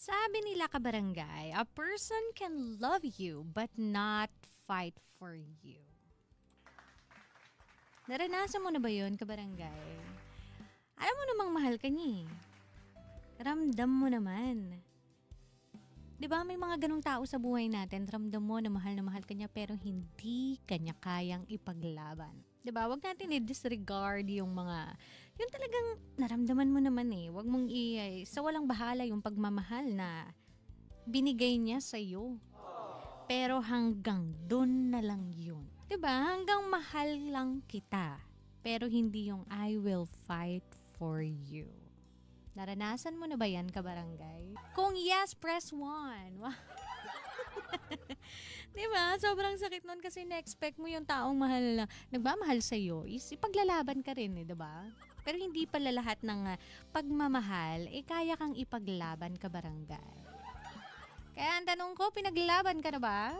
Sabi nila kabarangay, a person can love you but not fight for you. Naranasan mo na ba yun, kabarangay? Alam mo namang mahal ka niya. Ramdam mo naman. 'Di ba may mga ganung tao sa buhay natin, ramdam mo na mahal ka niya pero hindi kanya kayang ipaglaban. 'Di ba? Wag natin i-disregard yung talagang naramdaman mo naman eh. Wag mong sa walang bahala yung pagmamahal na binigay niya sa iyo. Pero hanggang doon na lang yun. 'Di ba? Hanggang mahal lang kita. Pero hindi yung I will fight for you. Naranasan mo na ba yan, kabarangay? Kung yes, press 1. Wow. Diba? Sobrang sakit nun kasi na-expect mo yung taong nagmamahal sa'yo is ipaglalaban ka rin, diba? Pero hindi pala lahat ng pagmamahal, kaya kang ipaglaban, kabarangay. Kaya ang tanong ko, pinaglaban ka na ba?